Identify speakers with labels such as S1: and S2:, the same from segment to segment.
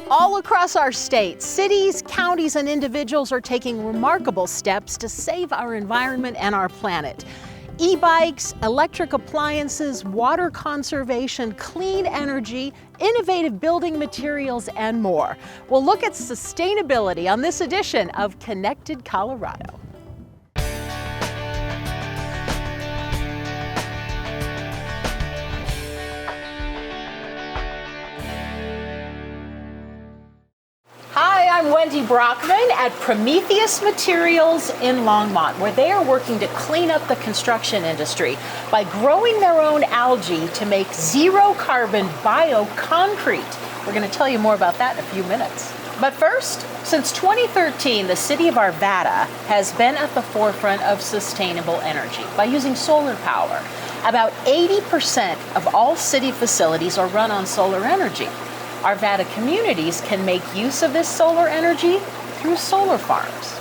S1: All across our state, cities, counties, and individuals are taking remarkable steps to save our environment and our planet. E-bikes, electric appliances, water conservation, clean energy, innovative building materials, and more. We'll look at sustainability on this edition of Connected Colorado. I'm Wendy Brockman at Prometheus Materials in Longmont, where they are working to clean up the construction industry by growing their own algae to make zero-carbon bioconcrete. We're going to tell you more about that in a few minutes. But first, since 2013, the city of Arvada has been at the forefront of sustainable energy by using solar power. About 80% of all city facilities are run on solar energy. Arvada communities can make use of this solar energy through solar farms.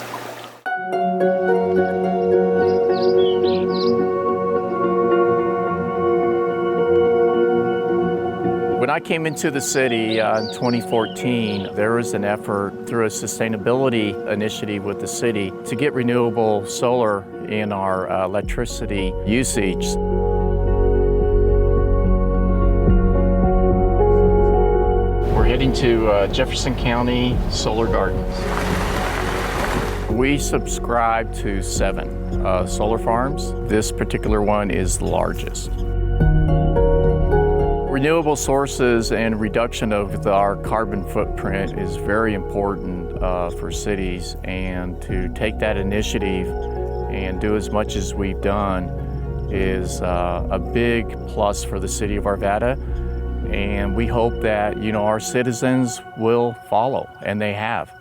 S2: When I came into the city in 2014, there was an effort through a sustainability initiative with the city to get renewable solar in our electricity usage. Heading to Jefferson County Solar Gardens. We subscribe to 7 solar farms. This particular one is the largest. Renewable sources and reduction of our carbon footprint is very important for cities, and to take that initiative and do as much as we've done is a big plus for the city of Arvada. And we hope that, our citizens will follow, and they have.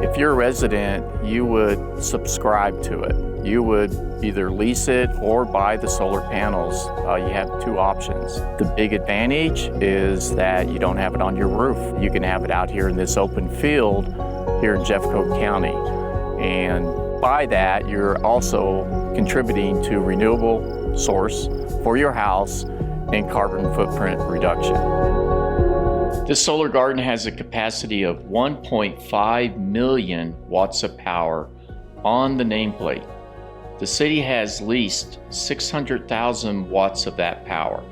S2: If you're a resident, you would subscribe to it. You would either lease it or buy the solar panels. You have 2 options. The big advantage is that you don't have it on your roof. You can have it out here in this open field here in Jeffcoat County. And by that, you're also contributing to renewable source for your house and carbon footprint reduction. This solar garden has a capacity of 1.5 million watts of power on the nameplate. The city has leased 600,000 watts of that power.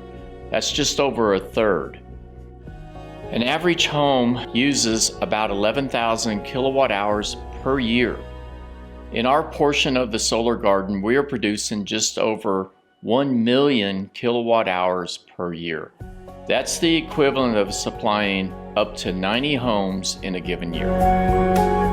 S2: That's just over a third. An average home uses about 11,000 kilowatt hours per year. In our portion of the solar garden, we are producing just over 1 million kilowatt hours per year. That's the equivalent of supplying up to 90 homes in a given year.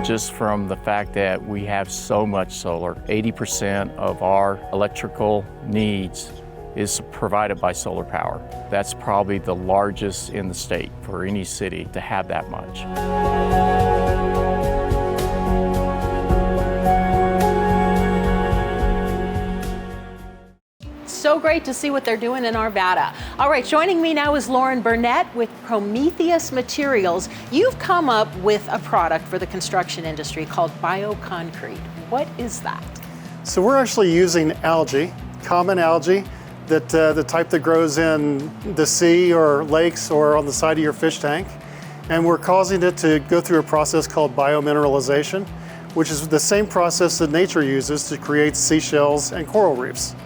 S2: Just from the fact that we have so much solar, 80% of our electrical needs is provided by solar power. That's probably the largest in the state for any city to have that much.
S1: So great to see what they're doing in Arvada. All right, joining me now is Lauren Burnett with Prometheus Materials. You've come up with a product for the construction industry called bioconcrete. What is that?
S3: So we're actually using algae, common algae, that the type that grows in the sea or lakes or on the side of your fish tank. And we're causing it to go through a process called biomineralization, which is the same process that nature uses to create seashells and coral reefs.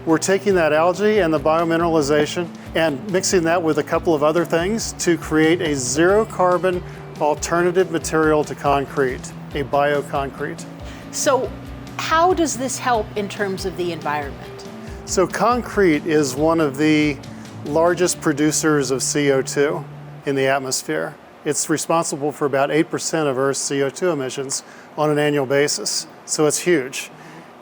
S3: We're taking that algae and the biomineralization and mixing that with a couple of other things to create a zero-carbon alternative material to concrete, a bioconcrete.
S1: So how does this help in terms of the environment?
S3: So concrete is one of the largest producers of CO2 in the atmosphere. It's responsible for about 8% of Earth's CO2 emissions on an annual basis, so it's huge.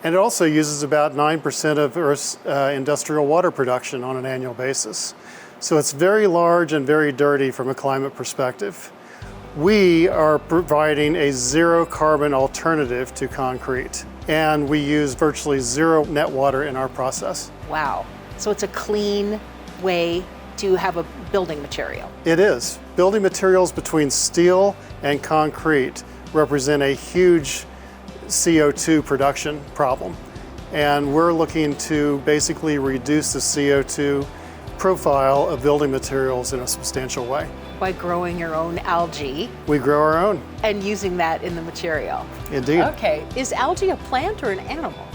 S3: And it also uses about 9% of Earth's industrial water production on an annual basis. So it's very large and very dirty from a climate perspective. We are providing a zero-carbon alternative to concrete, and we use virtually zero net water in our process.
S1: Wow. So it's a clean way to have a building material.
S3: It is. Building materials between steel and concrete represent a huge CO2 production problem. And we're looking to basically reduce the CO2 profile of building materials in a substantial way.
S1: By growing your own algae
S3: We grow our own,
S1: and using that in the material.
S3: indeed.
S1: Okay, is algae a plant or an animal?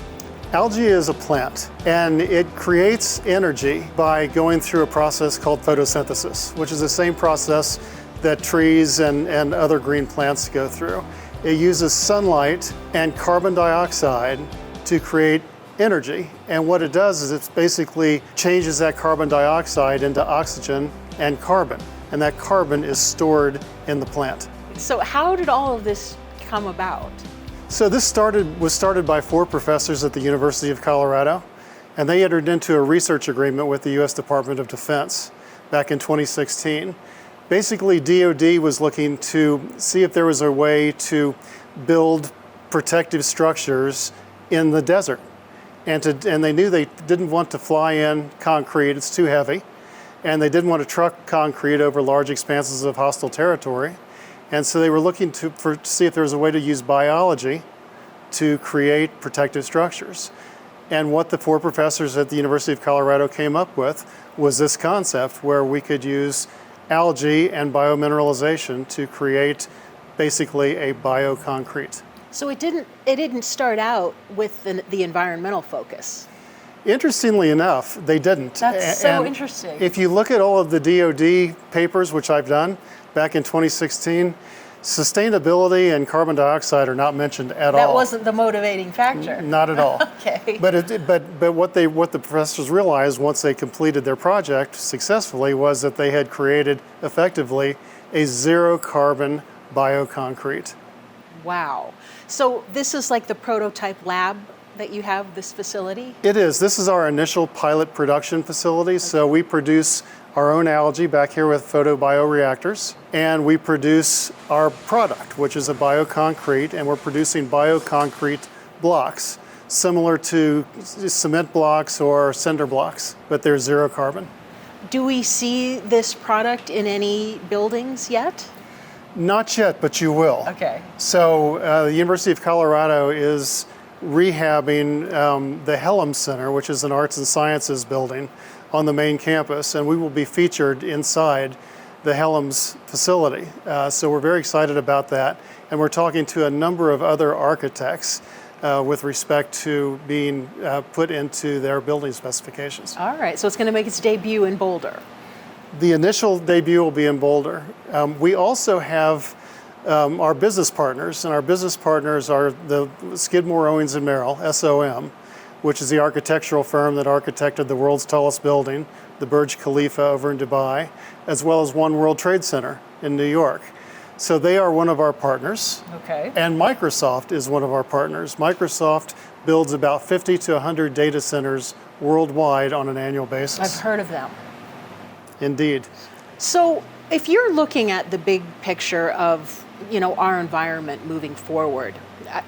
S3: Algae is a plant, and it creates energy by going through a process called photosynthesis, which is the same process that trees and other green plants go through. It uses sunlight and carbon dioxide to create energy, and what it does is it basically changes that carbon dioxide into oxygen and carbon, and that carbon is stored in the plant.
S1: So how did all of this come about?
S3: So this was started by 4 professors at the University of Colorado, and they entered into a research agreement with the U.S. Department of Defense back in 2016. Basically, DoD was looking to see if there was a way to build protective structures in the desert. And they knew they didn't want to fly in concrete, it's too heavy, and they didn't want to truck concrete over large expanses of hostile territory. And so they were looking to see if there was a way to use biology to create protective structures. And what the 4 professors at the University of Colorado came up with was this concept where we could use algae and biomineralization to create basically a bioconcrete.
S1: So it didn't start out with the environmental focus.
S3: Interestingly enough, they didn't.
S1: That's so
S3: And
S1: interesting.
S3: If you look at all of the DoD papers, which I've done back in 2016, sustainability and carbon dioxide are not mentioned at all.
S1: That wasn't the motivating factor.
S3: Not at all.
S1: Okay.
S3: But what the professors realized once they completed their project successfully was that they had created effectively a zero carbon bioconcrete.
S1: Wow. So this is like the prototype lab that you have, this facility?
S3: It is. This is our initial pilot production facility. So we produce our own algae back here with photobioreactors, and we produce our product, which is a bioconcrete, and we're producing bioconcrete blocks, similar to cement blocks or cinder blocks, but they're zero carbon.
S1: Do we see this product in any buildings yet?
S3: Not yet, but you will.
S1: Okay.
S3: So the University of Colorado is rehabbing the Helms Center, which is an arts and sciences building on the main campus, and we will be featured inside the Helms facility. So we're very excited about that, and we're talking to a number of other architects with respect to being put into their building specifications.
S1: All right, so it's going to make its debut in Boulder.
S3: The initial debut will be in Boulder. We also have our business partners, and our business partners are the Skidmore, Owings & Merrill, SOM, which is the architectural firm that architected the world's tallest building, the Burj Khalifa over in Dubai, as well as One World Trade Center in New York. So they are one of our partners.
S1: Okay.
S3: And Microsoft is one of our partners. Microsoft builds about 50 to 100 data centers worldwide on an annual basis.
S1: I've heard of them.
S3: Indeed.
S1: So if you're looking at the big picture of, our environment moving forward,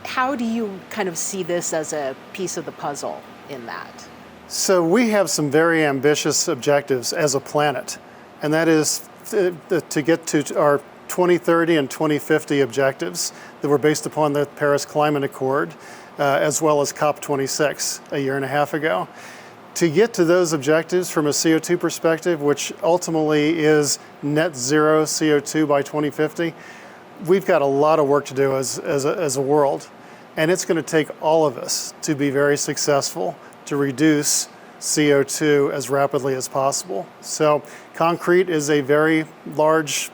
S1: how do you kind of see this as a piece of the puzzle in that?
S3: So we have some very ambitious objectives as a planet, and that is to get to our 2030 and 2050 objectives that were based upon the Paris Climate Accord, as well as COP26 a year and a half ago. To get to those objectives from a CO2 perspective, which ultimately is net zero CO2 by 2050, we've got a lot of work to do as a world. And it's going to take all of us to be very successful to reduce CO2 as rapidly as possible. So concrete is a very large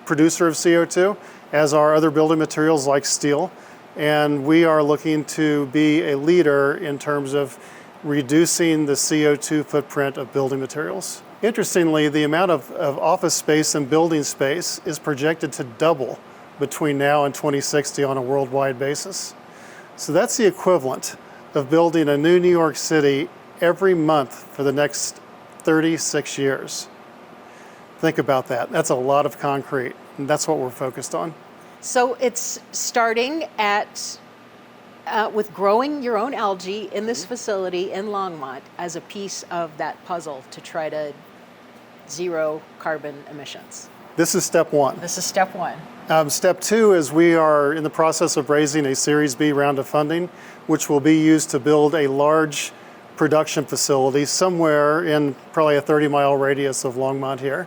S3: producer of CO2, as are other building materials like steel. And we are looking to be a leader in terms of reducing the CO2 footprint of building materials. Interestingly, the amount of office space and building space is projected to double between now and 2060 on a worldwide basis. So that's the equivalent of building a new New York City every month for the next 36 years. Think about that. That's a lot of concrete, and that's what we're focused on.
S1: So it's starting with growing your own algae in this facility in Longmont as a piece of that puzzle to try to zero carbon emissions.
S3: This is step one.
S1: This is step one.
S3: Step two is we are in the process of raising a Series B round of funding, which will be used to build a large production facility somewhere in probably a 30-mile radius of Longmont here,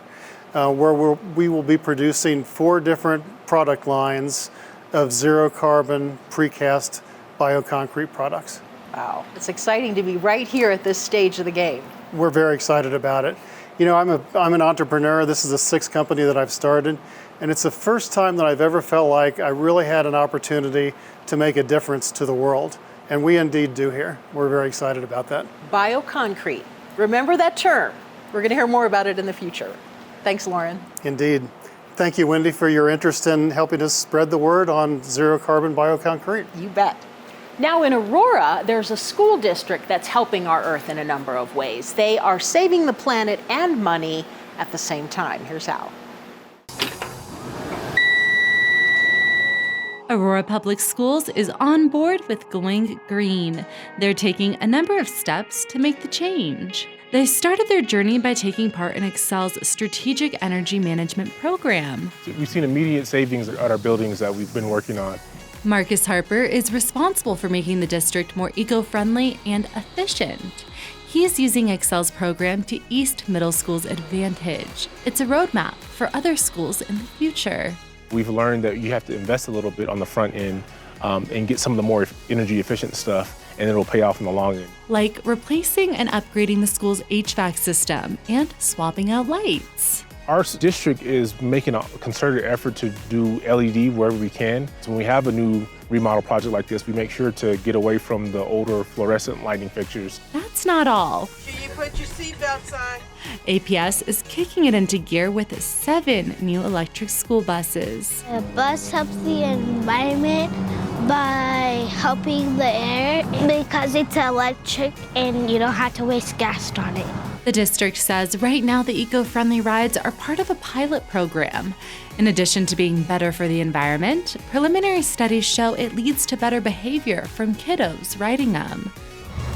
S3: where we will be producing 4 different product lines of zero carbon precast bioconcrete products.
S1: Wow, it's exciting to be right here at this stage of the game.
S3: We're very excited about it. You know, I'm an entrepreneur. This is the 6th company that I've started, and it's the first time that I've ever felt like I really had an opportunity to make a difference to the world. And we indeed do here. We're very excited about that.
S1: Bioconcrete. Remember that term. We're going to hear more about it in the future. Thanks, Lauren.
S3: Indeed. Thank you, Wendy, for your interest in helping us spread the word on zero carbon bioconcrete.
S1: You bet. Now in Aurora, there's a school district that's helping our Earth in a number of ways. They are saving the planet and money at the same time. Here's how.
S4: Aurora Public Schools is on board with going green. They're taking a number of steps to make the change. They started their journey by taking part in Xcel's Strategic Energy Management Program.
S5: We've seen immediate savings at our buildings that we've been working on.
S4: Marcus Harper is responsible for making the district more eco-friendly and efficient. He is using Xcel's program to East Middle School's advantage. It's a roadmap for other schools in the future.
S5: We've learned that you have to invest a little bit on the front end and get some of the more energy efficient stuff, and it'll pay off in the long end.
S4: Like replacing and upgrading the school's HVAC system and swapping out lights.
S5: Our district is making a concerted effort to do LED wherever we can. So when we have a new remodel project like this, we make sure to get away from the older fluorescent lighting fixtures.
S4: That's not all.
S6: Can you put your seatbelts on?
S4: APS is kicking it into gear with 7 new electric school buses.
S7: The bus helps the environment by helping the air because it's electric and you don't have to waste gas on it.
S4: The district says right now the eco-friendly rides are part of a pilot program. In addition to being better for the environment, preliminary studies show it leads to better behavior from kiddos riding them.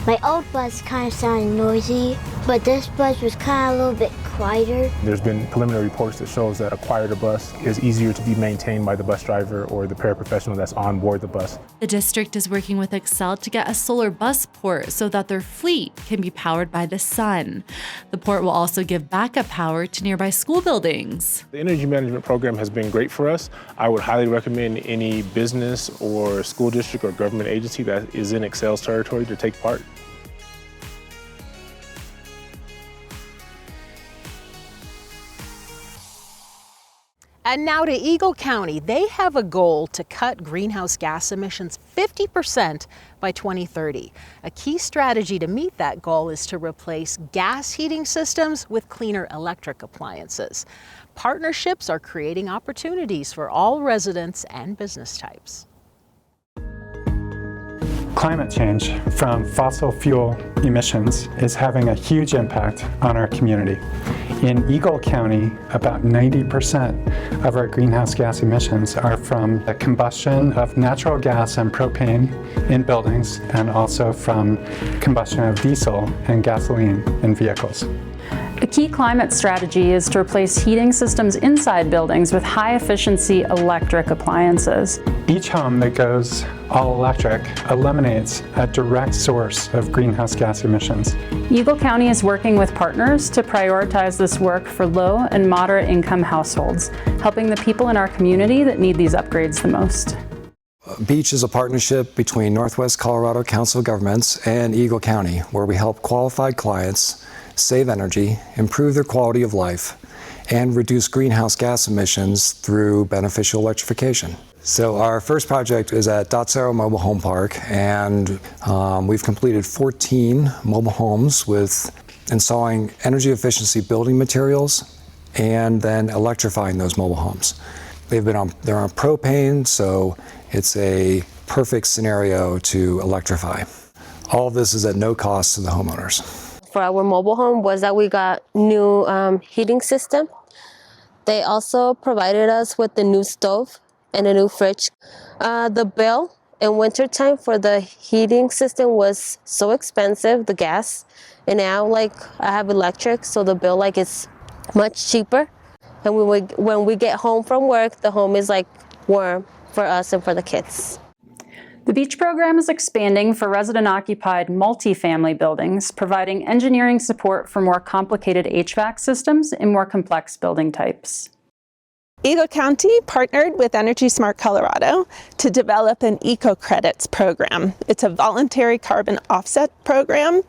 S7: My old bus kind of sounded noisy, but this bus was kind of a little bit quieter.
S5: There's been preliminary reports that shows that a quieter bus is easier to be maintained by the bus driver or the paraprofessional that's on board the bus.
S4: The district is working with Xcel to get a solar bus port so that their fleet can be powered by the sun. The port will also give backup power to nearby school buildings.
S5: The energy management program has been great for us. I would highly recommend any business or school district or government agency that is in Xcel's territory to take part.
S1: And now to Eagle County. They have a goal to cut greenhouse gas emissions 50% by 2030. A key strategy to meet that goal is to replace gas heating systems with cleaner electric appliances. Partnerships are creating opportunities for all residents and business types.
S8: Climate change from fossil fuel emissions is having a huge impact on our community. In Eagle County, about 90% of our greenhouse gas emissions are from the combustion of natural gas and propane in buildings, and also from combustion of diesel and gasoline in vehicles.
S9: A key climate strategy is to replace heating systems inside buildings with high-efficiency electric appliances.
S8: Each home that goes all electric eliminates a direct source of greenhouse gas emissions.
S9: Eagle County is working with partners to prioritize this work for low and moderate income households, helping the people in our community that need these upgrades the most.
S10: BEACH is a partnership between Northwest Colorado Council of Governments and Eagle County, where we help qualified clients save energy, improve their quality of life, and reduce greenhouse gas emissions through beneficial electrification. So our first project is at Dot Zero Mobile Home Park, and we've completed 14 mobile homes with installing energy efficiency building materials and then electrifying those mobile homes. They're on propane, so it's a perfect scenario to electrify. All of this is at no cost to the homeowners.
S11: For our mobile home was that we got new heating system. They also provided us with the new stove and a new fridge. The bill in wintertime for the heating system was so expensive, the gas, and now I have electric, so the bill is much cheaper. And when we get home from work, the home is warm for us and for the kids.
S9: The Beach program is expanding for resident-occupied multifamily buildings, providing engineering support for more complicated HVAC systems in more complex building types.
S6: Eagle County partnered with Energy Smart Colorado to develop an eco-credits program. It's a voluntary carbon offset program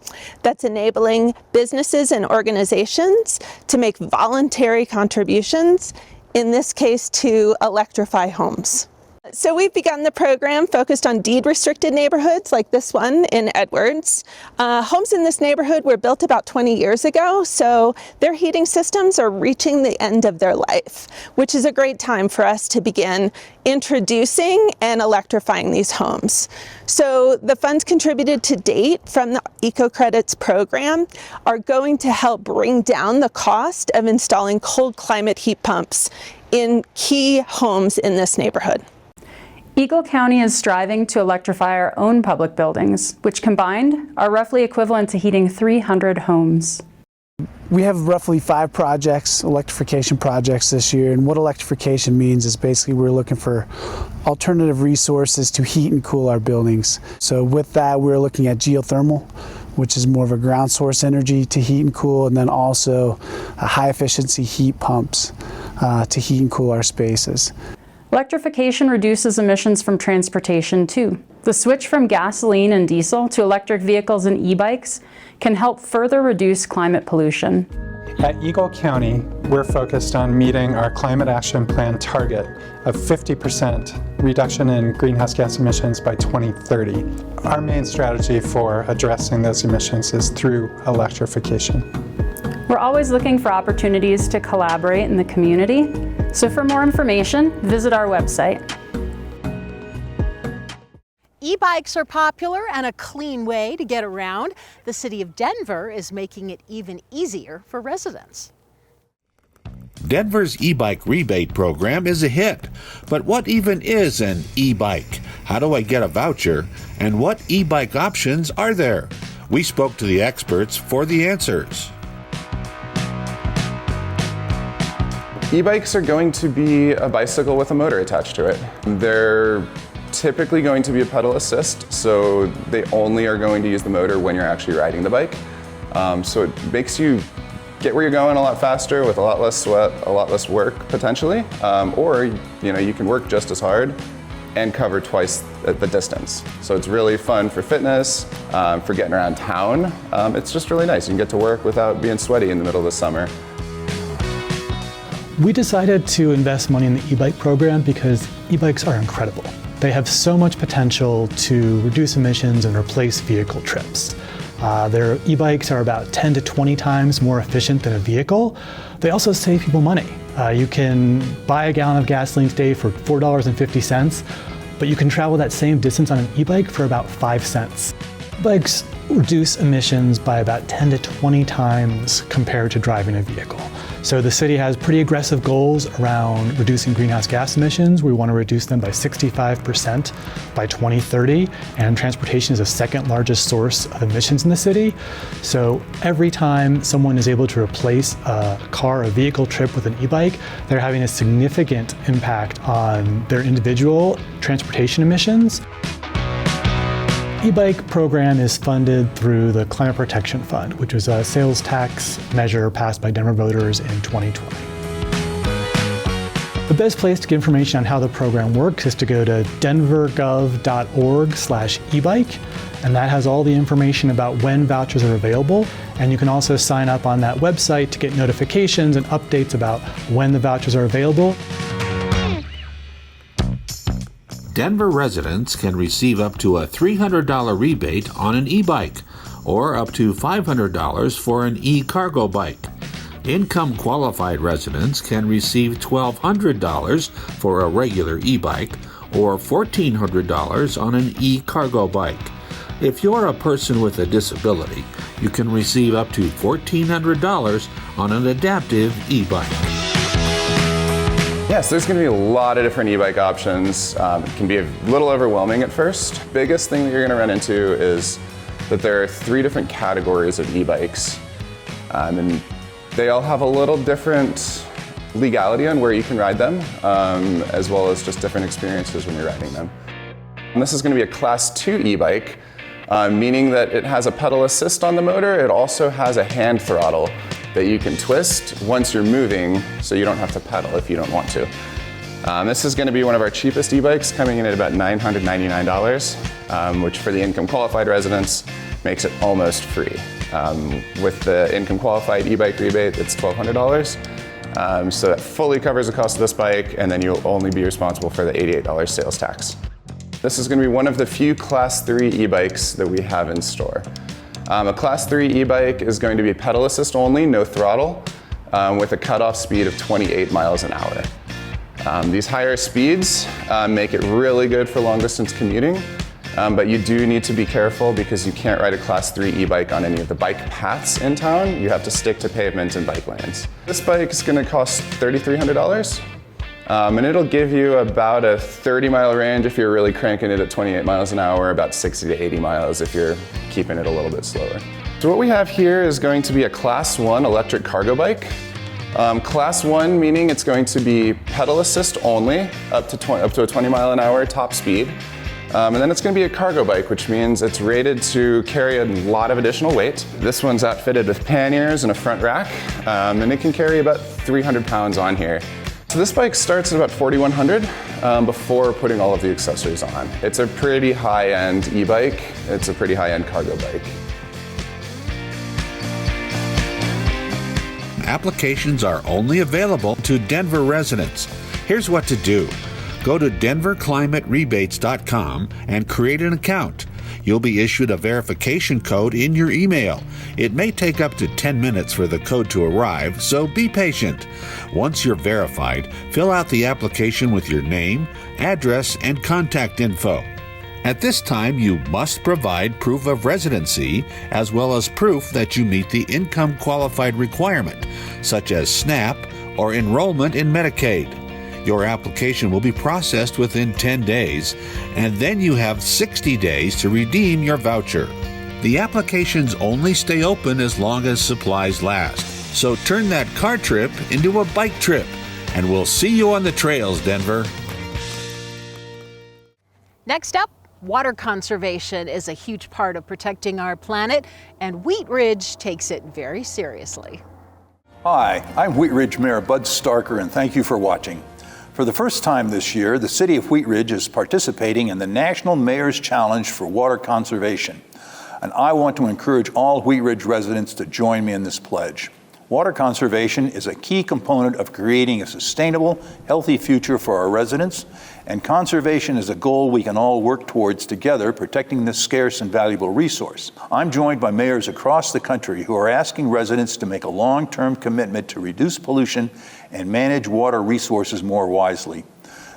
S6: that's enabling businesses and organizations to make voluntary contributions, in this case to electrify homes. So we've begun the program focused on deed-restricted neighborhoods like this one in Edwards. Homes in this neighborhood were built about 20 years ago, so their heating systems are reaching the end of their life, which is a great time for us to begin introducing and electrifying these homes. So the funds contributed to date from the eco-credits program are going to help bring down the cost of installing cold climate heat pumps in key homes in this neighborhood.
S9: Eagle County is striving to electrify our own public buildings, which combined are roughly equivalent to heating 300 homes.
S12: We have roughly 5 projects, electrification projects this year, and what electrification means is basically we're looking for alternative resources to heat and cool our buildings. So with that, we're looking at geothermal, which is more of a ground source energy to heat and cool, and then also high efficiency heat pumps to heat and cool our spaces.
S9: Electrification reduces emissions from transportation too. The switch from gasoline and diesel to electric vehicles and e-bikes can help further reduce climate pollution.
S8: At Eagle County, we're focused on meeting our Climate Action Plan target of 50% reduction in greenhouse gas emissions by 2030. Our main strategy for addressing those emissions is through electrification.
S9: We're always looking for opportunities to collaborate in the community. So for more information, visit our website.
S1: E-bikes are popular and a clean way to get around. The city of Denver is making it even easier for residents.
S13: Denver's e-bike rebate program is a hit. But what even is an e-bike? How do I get a voucher? And what e-bike options are there? We spoke to the experts for the answers.
S14: E-bikes are going to be a bicycle with a motor attached to it. They're typically going to be a pedal assist, so they only are going to use the motor when you're actually riding the bike. So it makes you get where you're going a lot faster with a lot less sweat, a lot less work potentially, or you can work just as hard and cover twice the distance. So it's really fun for fitness, for getting around town. It's just really nice. You can get to work without being sweaty in the middle of the summer.
S15: We decided to invest money in the e-bike program because e-bikes are incredible. They have so much potential to reduce emissions and replace vehicle trips. Their e-bikes are about 10 to 20 times more efficient than a vehicle. They also save people money. You can buy a gallon of gasoline today for $4.50, but you can travel that same distance on an e-bike for about 5 cents. E-bikes reduce emissions by about 10 to 20 times compared to driving a vehicle. So the city has pretty aggressive goals around reducing greenhouse gas emissions. We want to reduce them by 65% by 2030, and transportation is the second largest source of emissions in the city. So every time someone is able to replace a car or vehicle trip with an e-bike, they're having a significant impact on their individual transportation emissions. E-bike program is funded through the Climate Protection Fund, which was a sales tax measure passed by Denver voters in 2020. The best place to get information on how the program works is to go to denvergov.org/ebike, and that has all the information about when vouchers are available. And you can also sign up on that website to get notifications and updates about when the vouchers are available.
S13: Denver residents can receive up to a $300 rebate on an e-bike, or up to $500 for an e-cargo bike. Income-qualified residents can receive $1,200 for a regular e-bike, or $1,400 on an e-cargo bike. If you're a person with a disability, you can receive up to $1,400 on an adaptive e-bike.
S14: Yes, there's going to be a lot of different e-bike options. It can be a little overwhelming at first. Biggest thing that you're going to run into is that there are 3 different categories of e-bikes. And they all have a little different legality on where you can ride them, as well as just different experiences when you're riding them. And this is going to be a Class 2 e-bike, meaning that it has a pedal assist on the motor. It also has a hand throttle that you can twist once you're moving, so you don't have to pedal if you don't want to. This is going to be one of our cheapest e-bikes, coming in at about $999, which for the income qualified residents makes it almost free. With the income qualified e-bike rebate, it's $1,200. So that fully covers the cost of this bike, and then you'll only be responsible for the $88 sales tax. This is going to be one of the few Class 3 e-bikes that we have in store. A Class 3 e-bike is going to be pedal assist only, no throttle, with a cutoff speed of 28 miles an hour. These higher speeds make it really good for long distance commuting, but you do need to be careful because you can't ride a Class 3 e-bike on any of the bike paths in town. You have to stick to pavement and bike lanes. This bike is going to cost $3,300, and it'll give you about a 30-mile range if you're really cranking it at 28 miles an hour, about 60 to 80 miles if you're keeping it a little bit slower. So what we have here is going to be a Class 1 electric cargo bike. Class 1 meaning it's going to be pedal assist only, up to a 20 mile an hour top speed. And then it's going to be a cargo bike, which means it's rated to carry a lot of additional weight. This one's outfitted with panniers and a front rack, and it can carry about 300 pounds on here. So this bike starts at about $4,100 before putting all of the accessories on. It's a pretty high-end e-bike. It's a pretty high-end cargo bike.
S13: Applications are only available to Denver residents. Here's what to do. Go to denverclimaterebates.com and create an account. You'll be issued a verification code in your email. It may take up to 10 minutes for the code to arrive, so be patient. Once you're verified, fill out the application with your name, address, and contact info. At this time, you must provide proof of residency as well as proof that you meet the income qualified requirement, such as SNAP or enrollment in Medicaid. Your application will be processed within 10 days, and then you have 60 days to redeem your voucher. The applications only stay open as long as supplies last. So turn that car trip into a bike trip, and we'll see you on the trails, Denver.
S1: Next up, water conservation is a huge part of protecting our planet, and Wheat Ridge takes it very seriously.
S16: Hi, I'm Wheat Ridge Mayor Bud Starker, and thank you for watching. For the first time this year, the City of Wheat Ridge is participating in the National Mayor's Challenge for Water Conservation, and I want to encourage all Wheat Ridge residents to join me in this pledge. Water conservation is a key component of creating a sustainable, healthy future for our residents, and conservation is a goal we can all work towards together, protecting this scarce and valuable resource. I'm joined by mayors across the country who are asking residents to make a long-term commitment to reduce pollution and manage water resources more wisely.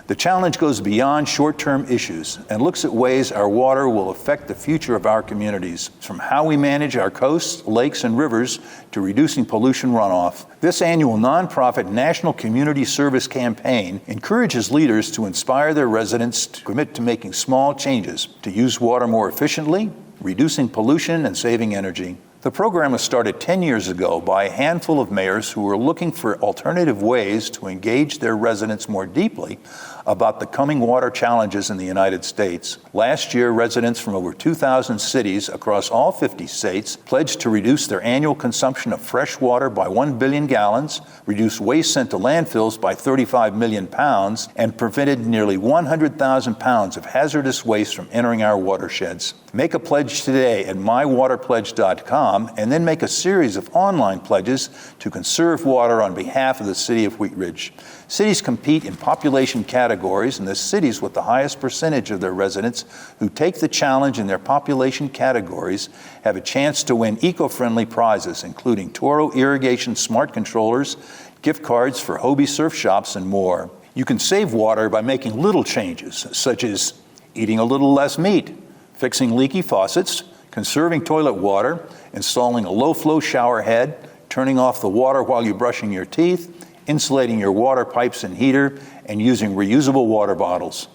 S16: The challenge goes beyond short-term issues and looks at ways our water will affect the future of our communities, from how we manage our coasts, lakes, and rivers to reducing pollution runoff. This annual nonprofit National Community Service campaign encourages leaders to inspire their residents to commit to making small changes to use water more efficiently, reducing pollution, and saving energy. The program was started 10 years ago by a handful of mayors who were looking for alternative ways to engage their residents more deeply about the coming water challenges in the United States. Last year, residents from over 2,000 cities across all 50 states pledged to reduce their annual consumption of fresh water by 1 billion gallons, reduce waste sent to landfills by 35 million pounds, and prevented nearly 100,000 pounds of hazardous waste from entering our watersheds. Make a pledge today at mywaterpledge.com and then make a series of online pledges to conserve water on behalf of the City of Wheat Ridge. Cities compete in population categories, and the cities with the highest percentage of their residents who take the challenge in their population categories have a chance to win eco-friendly prizes, including Toro Irrigation Smart Controllers, gift cards for Hobie surf shops, and more. You can save water by making little changes, such as eating a little less meat, fixing leaky faucets, conserving toilet water, installing a low-flow shower head, turning off the water while you're brushing your teeth, insulating your water pipes and heater, and using reusable water bottles.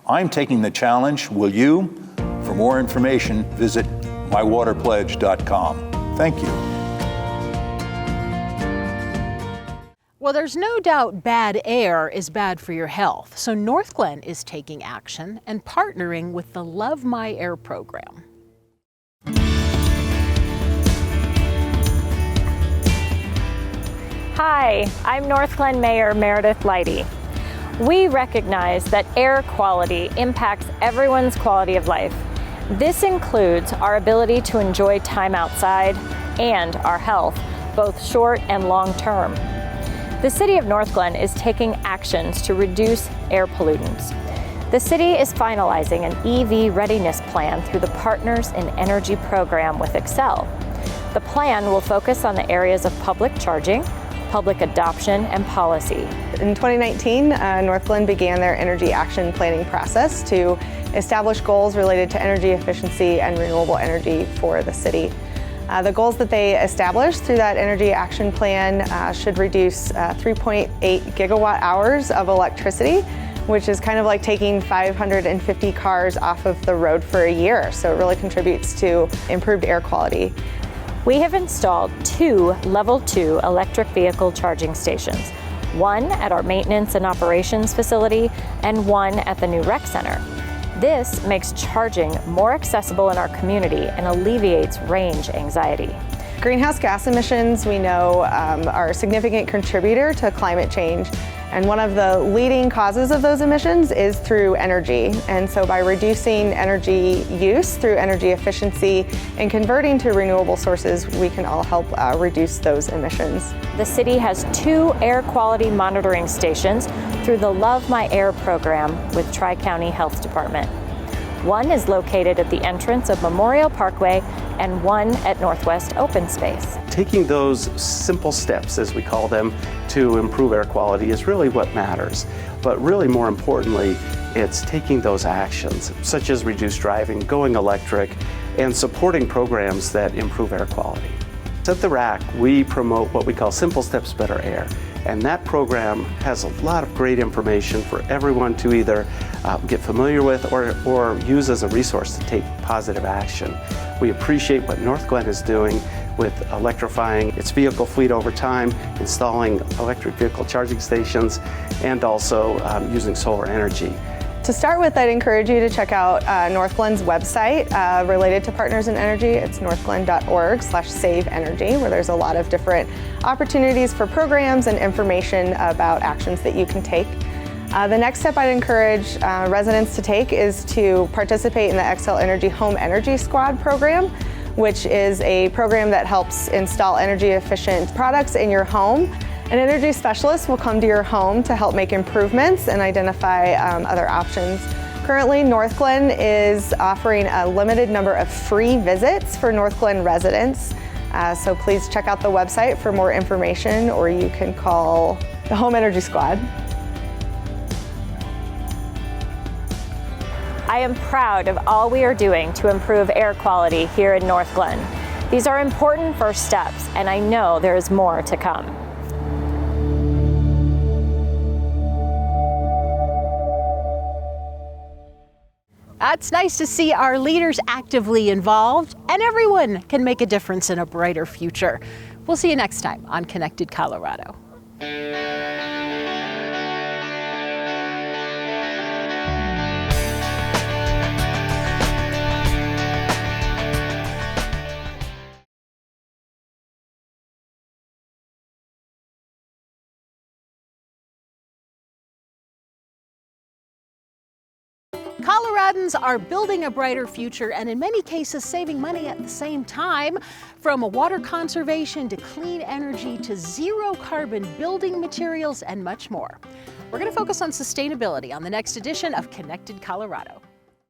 S16: I'm taking the challenge. Will you? For more information, visit mywaterpledge.com. Thank you.
S1: Well, there's no doubt bad air is bad for your health, so Northglenn is taking action and partnering with the Love My Air program.
S17: Hi, I'm Northglenn Mayor Meredith Leidy. We recognize that air quality impacts everyone's quality of life. This includes our ability to enjoy time outside and our health, both short and long term. The City of Northglenn is taking actions to reduce air pollutants. The city is finalizing an EV readiness plan through the Partners in Energy program with Xcel. The plan will focus on the areas of public charging, public adoption, and policy.
S18: In 2019, Northglenn began their energy action planning process to establish goals related to energy efficiency and renewable energy for the city. The goals that they established through that energy action plan should reduce 3.8 gigawatt hours of electricity, which is kind of like taking 550 cars off of the road for a year. So it really contributes to improved air quality.
S17: We have installed 2 Level 2 electric vehicle charging stations, one at our maintenance and operations facility and one at the new rec center. This makes charging more accessible in our community and alleviates range anxiety.
S18: Greenhouse gas emissions, we know, are a significant contributor to climate change. And one of the leading causes of those emissions is through energy. And so by reducing energy use through energy efficiency and converting to renewable sources, we can all help reduce those emissions.
S17: The city has 2 air quality monitoring stations through the Love My Air program with Tri-County Health Department. One is located at the entrance of Memorial Parkway and one at Northwest Open Space.
S19: Taking those simple steps, as we call them, to improve air quality is really what matters. But really more importantly, it's taking those actions, such as reduced driving, going electric, and supporting programs that improve air quality. At the RAC, we promote what we call Simple Steps, Better Air. And that program has a lot of great information for everyone to either get familiar with or use as a resource to take positive action. We appreciate what Northglenn is doing with electrifying its vehicle fleet over time, installing electric vehicle charging stations, and also using solar energy.
S18: To start with, I'd encourage you to check out Northglenn's website related to Partners in Energy. It's northglenn.org/saveenergy, where there's a lot of different opportunities for programs and information about actions that you can take. The next step I'd encourage residents to take is to participate in the Xcel Energy Home Energy Squad program, which is a program that helps install energy efficient products in your home. An energy specialist will come to your home to help make improvements and identify other options. Currently, Northglenn is offering a limited number of free visits for Northglenn residents. So please check out the website for more information, or you can call the Home Energy Squad.
S17: I am proud of all we are doing to improve air quality here in Northglenn. These are important first steps, and I know there is more to come.
S1: It's nice to see our leaders actively involved, and everyone can make a difference in a brighter future. We'll see you next time on Connected Colorado. Coloradans are building a brighter future and in many cases saving money at the same time. From water conservation to clean energy to zero carbon building materials and much more. We're going to focus on sustainability on the next edition of Connected Colorado.